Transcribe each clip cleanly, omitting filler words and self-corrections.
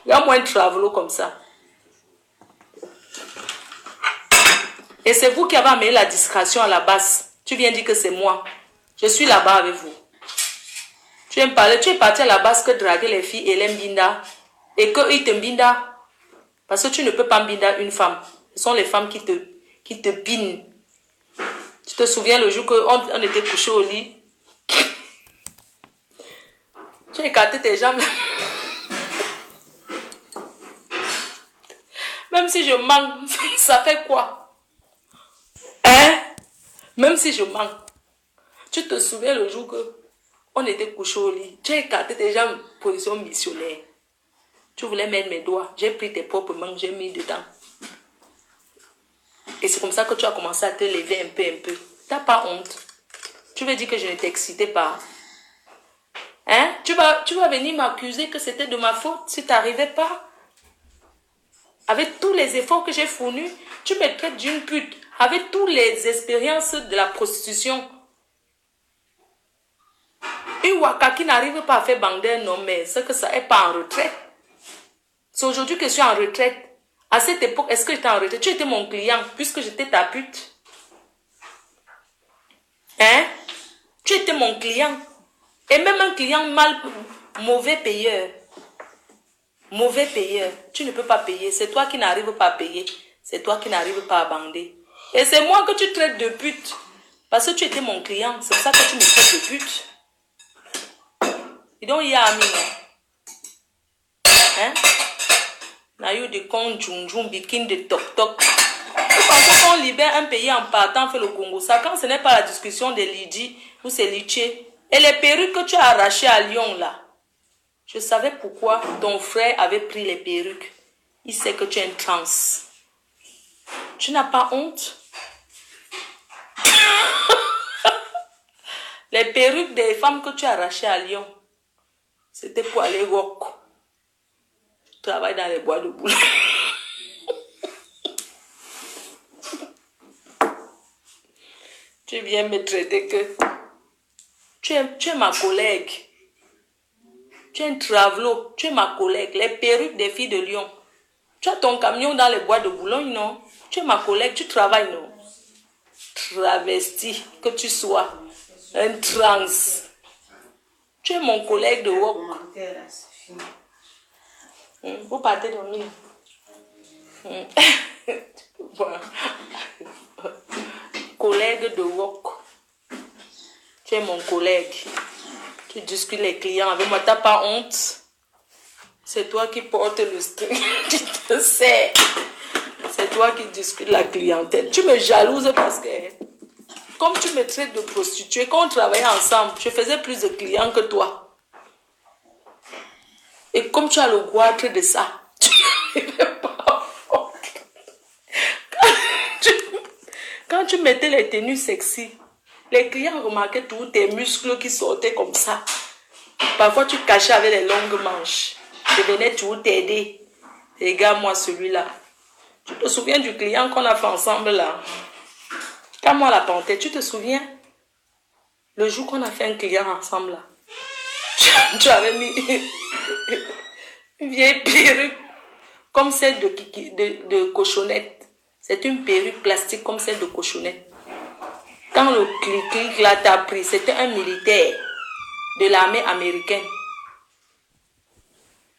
Il y a moins de travaux comme ça. Et c'est vous qui avez amené la discrétion à la base. Tu viens dire que c'est moi. Je suis là-bas avec vous. Tu viens me parler, tu es parti à la base que draguer les filles et les mbinda. Et qu'ils te mbinda. Parce que tu ne peux pas mbinda une femme. Ce sont les femmes qui te binent. Tu te souviens le jour qu'on était couché au lit? Tu as écarté tes jambes. Même si je manque, ça fait quoi? Hein? Même si je manque. Tu te souviens le jour qu'on était couché au lit? Tu as écarté tes jambes, position missionnaire. Tu voulais mettre mes doigts. J'ai pris tes propres mains, j'ai mis dedans. Et c'est comme ça que tu as commencé à te lever un peu. Tu n'as pas honte. Tu veux dire que je ne t'excitais pas? Hein? Tu vas venir m'accuser que c'était de ma faute si tu n'arrivais pas? Avec tous les efforts que j'ai fournis, tu me traites d'une pute. Avec toutes les expériences de la prostitution. Une waka qui n'arrive pas à faire bander un homme, mais c'est que ça n'est pas en retraite. C'est aujourd'hui que je suis en retraite. À cette époque, est-ce que j'étais en retraite? Tu étais mon client, puisque j'étais ta pute. Hein? Tu étais mon client. Et même un client mauvais payeur. Mauvais payeur. Tu ne peux pas payer. C'est toi qui n'arrives pas à payer. C'est toi qui n'arrives pas à bander. Et c'est moi que tu traites de pute. Parce que tu étais mon client. C'est pour ça que tu me traites de pute. Et donc, il y a ami. Hein? Naïu de con djunjun, bikin de toc toc. Quand on libère un pays en partant faire le Congo, ça, quand ce n'est pas la discussion de Lydie ou c'est Liché. Et les perruques que tu as arrachées à Lyon là. Je savais pourquoi ton frère avait pris les perruques. Il sait que tu es une trans. Tu n'as pas honte? Les perruques des femmes que tu as arrachées à Lyon, c'était pour aller rock. Travaille dans les bois de boulot. Tu viens me traiter que tu es ma collègue. Tu es un travelot, tu es ma collègue. Les perruques des filles de Lyon. Tu as ton camion dans les bois de Boulogne, non? Tu es ma collègue, tu travailles, non? Travesti, que tu sois. Un trans. Tu es mon collègue de work. Vous partez dormir. Collègue de work. Tu es mon collègue. Tu discutes les clients avec moi. Tu n'as pas honte. C'est toi qui portes le string. Tu te sais. C'est toi qui discutes la clientèle. Tu me jalouses parce que, comme tu me traites de prostituée, quand on travaillait ensemble, je faisais plus de clients que toi. Et comme tu as le goitre de ça, tu n'arrivais pas. Quand tu mettais les tenues sexy, les clients remarquaient tous tes muscles qui sortaient comme ça. Parfois, tu cachais avec les longues manches. Je venais toujours t'aider. Regarde-moi celui-là. Tu te souviens du client qu'on a fait ensemble là? Quand moi la panthère, tu te souviens? Le jour qu'on a fait un client ensemble là. Tu avais mis une vieille perruque comme celle de cochonnette. C'est une perruque plastique comme celle de cochonnette. Quand le clic là t'a pris, c'était un militaire de l'armée américaine.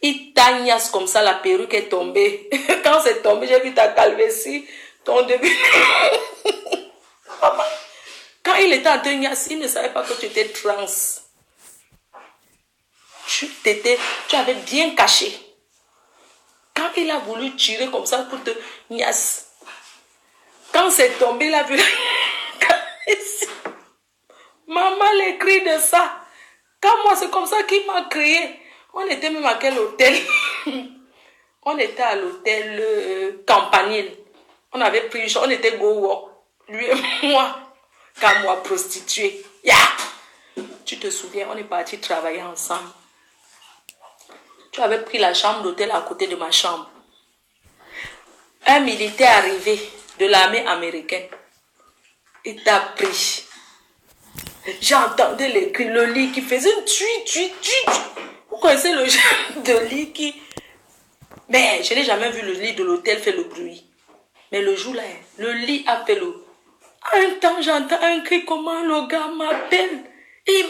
Il tagnasse comme ça, la perruque est tombée. Quand c'est tombé, j'ai vu ta calvitie, ton début. Quand il était en tagnasse, il ne savait pas que tu étais trans. Tu avais bien caché. Quand il a voulu tirer comme ça pour te gnasse. Quand c'est tombé, il a vu. Maman, les cris de ça. Quand moi, c'est comme ça qu'il m'a crié. On était même à quel hôtel? On était à l'hôtel Campanile. On avait pris, on était go-walk. Lui et moi. Quand moi, prostituée. Yeah! Tu te souviens, on est parti travailler ensemble. Tu avais pris la chambre d'hôtel à côté de ma chambre. Un militaire arrivé de l'armée américaine. Il t'a pris. J'entendais les cris, le lit qui faisait tui. Vous connaissez le genre de lit qui... Mais je n'ai jamais vu le lit de l'hôtel faire le bruit. Mais le jour-là, le lit a fait le... Un temps, j'entends un cri, comment le gars m'appelle. Il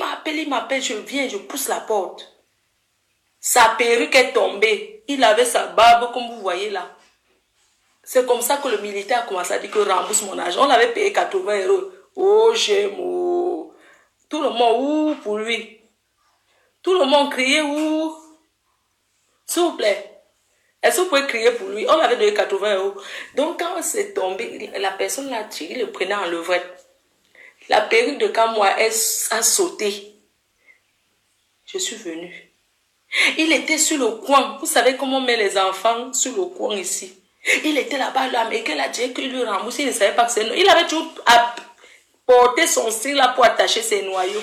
m'appelle, je viens, je pousse la porte. Sa perruque est tombée. Il avait sa barbe, comme vous voyez là. C'est comme ça que le militaire a commencé à dire que rembourse mon argent. On l'avait payé 80 euros. Oh, Gémeaux. Tout le monde, ouh, pour lui. Tout le monde criait, ouh. S'il vous plaît. Est-ce que vous pouvez crier pour lui? On avait donné 80 euros. Donc, quand c'est tombé, la personne l'a tiré, il le prenait en levrette. La perruque de Kamoa a sauté. Je suis venue. Il était sur le coin. Vous savez comment on met les enfants sur le coin ici? Il était là-bas, l'Américain a dit qu'il lui rembourse. Il ne savait pas que c'est nous. Il avait toujours porté son string là pour attacher ses noyaux.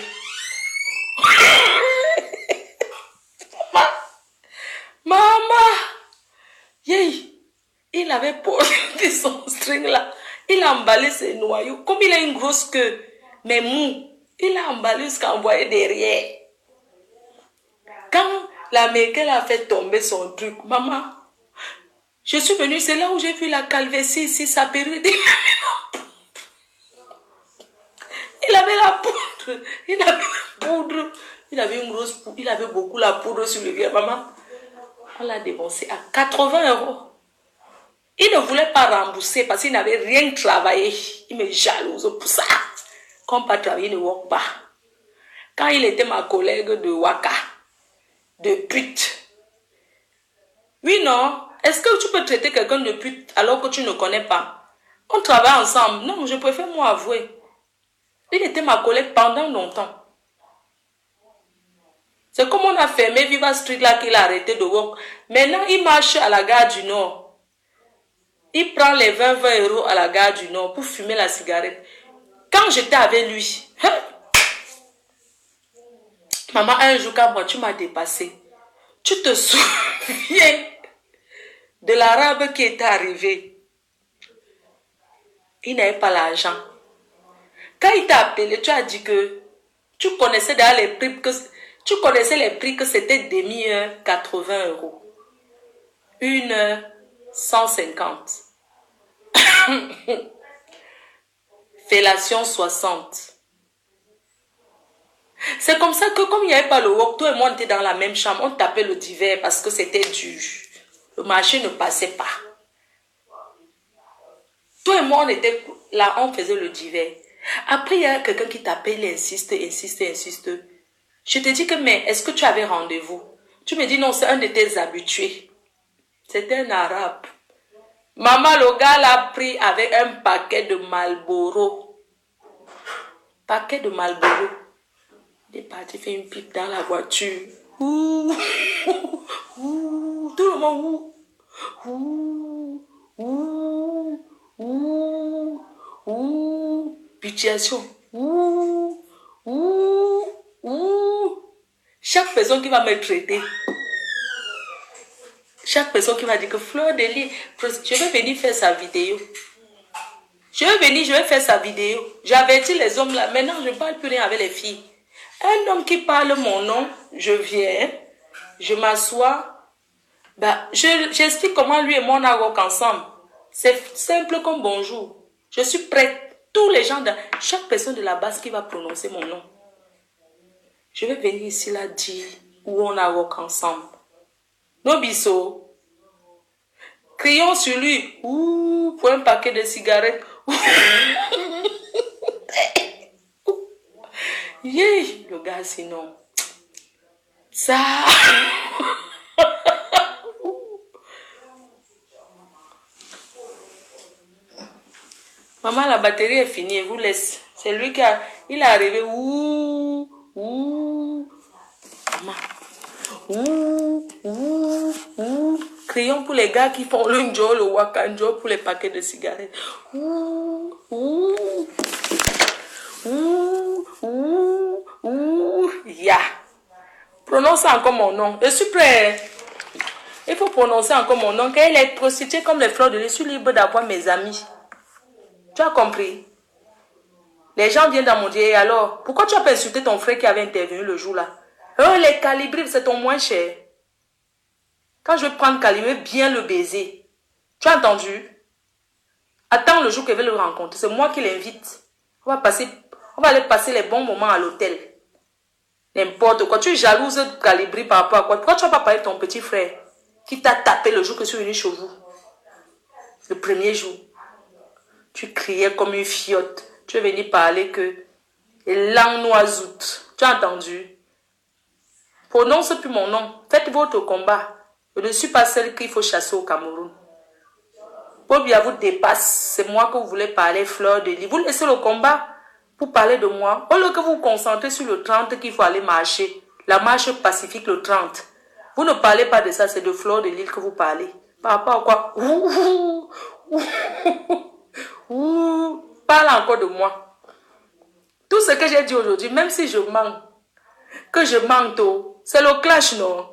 Maman! Yeah. Il avait porté son string là. Il a emballé ses noyaux. Comme il a une grosse queue, mais mou, il a emballé ce qu'il a envoyé derrière. Quand l'Américain a fait tomber son truc, maman, je suis venue, c'est là où j'ai vu la calvitie ici, sa perruque. Il avait la poudre. Il avait la poudre. Il avait une grosse poudre. Il avait beaucoup la poudre sur le vieux, maman. On l'a débonsé à 80 euros. Il ne voulait pas rembourser parce qu'il n'avait rien travaillé. Il me jalouse pour ça. Comme pas travailler, ne work pas. Quand il était ma collègue de Waka, de pute. Oui, non. Est-ce que tu peux traiter quelqu'un de pute alors que tu ne connais pas? On travaille ensemble. Non, je préfère moi avouer. Il était ma collègue pendant longtemps. C'est comme on a fermé Viva Street là qu'il a arrêté de work. Maintenant, il marche à la gare du Nord. Il prend les 20 euros à la gare du Nord pour fumer la cigarette. Quand j'étais avec lui, hein? Maman, un jour, quand moi, tu m'as dépassé. Tu te souviens de l'arabe qui était arrivé? Il n'avait pas l'argent. Quand il t'a appelé, tu as dit que tu connaissais déjà les prix que c'était demi-heure 80 euros. Une heure 150. Fellation 60. C'est comme ça que comme il n'y avait pas le work, toi et moi on était dans la même chambre, on tapait le divers parce que c'était dur. Le marché ne passait pas. Toi et moi on était là, on faisait le divers. Après il y a quelqu'un qui t'appelle, il insiste. Je te dis que mais est-ce que tu avais rendez-vous? Tu me dis non, c'est un de tes habitués. C'était un arabe. Maman, le gars l'a pris avec un paquet de Marlboro. Paquet de Marlboro. Il est parti faire une pipe dans la voiture. Ouh, ouh, tout le monde. Ouh, ouh, ouh, ouh. Pitiation. Ouh, ouh, ouh. Chaque personne qui va me traiter. Chaque personne qui va dire que Fleur de Lys, je vais venir faire sa vidéo. Je vais faire sa vidéo. J'avertis les hommes là. Maintenant, je ne parle plus rien avec les filles. Un homme qui parle mon nom, je viens, je m'assois. Bah, j'explique comment lui et moi on a rock ensemble. C'est simple comme bonjour. Je suis prête. Tous les gens, chaque personne de la base qui va prononcer mon nom. Je vais venir ici là dire où on a rock ensemble. Nobiso, crions sur lui, ouh, pour un paquet de cigarettes. Yeah, le gars, sinon, ça. Maman, la batterie est finie, elle vous laisse. C'est lui il est arrivé, ouh, ouh. Maman. Ouh, ouh, ouh. Crions pour les gars qui font le njo, le wakanjo pour les paquets de cigarettes. Ouh, ouh, ouh, ouh, ouh. Ya. Prononce encore mon nom. Je suis prêt. Il faut prononcer encore mon nom. Quand elle est prostituée comme les fleurs de lys, je suis libre d'avoir mes amis. Tu as compris? Les gens viennent dans mon Dieu. Et alors, pourquoi tu as pas insulté ton frère qui avait intervenu le jour là? Oh, les calibres, c'est ton moins cher. Quand je vais prendre Calimé, bien le baiser. Tu as entendu? Attends le jour que je vais le rencontrer. C'est moi qui l'invite. On va aller passer les bons moments à l'hôtel. N'importe quoi. Tu es jalouse de Calibri par rapport à quoi? Pourquoi tu ne vas pas parler de ton petit frère qui t'a tapé le jour que je suis venue chez vous? Le premier jour. Tu criais comme une fiotte. Tu es venu parler que langue noisoute. Tu as entendu? Prononce plus mon nom. Faites votre combat. Je ne suis pas celle qu'il faut chasser au Cameroun. Bobia vous dépasse. C'est moi que vous voulez parler, fleur de lis. Vous laissez le combat pour parler de moi. Au lieu que vous vous concentrez sur le 30 qu'il faut aller marcher. La marche pacifique le 30. Vous ne parlez pas de ça, c'est de fleur de l'île que vous parlez. Par rapport à quoi? Parle encore de moi. Tout ce que j'ai dit aujourd'hui, même si je mens, que je mente, c'est le clash, non?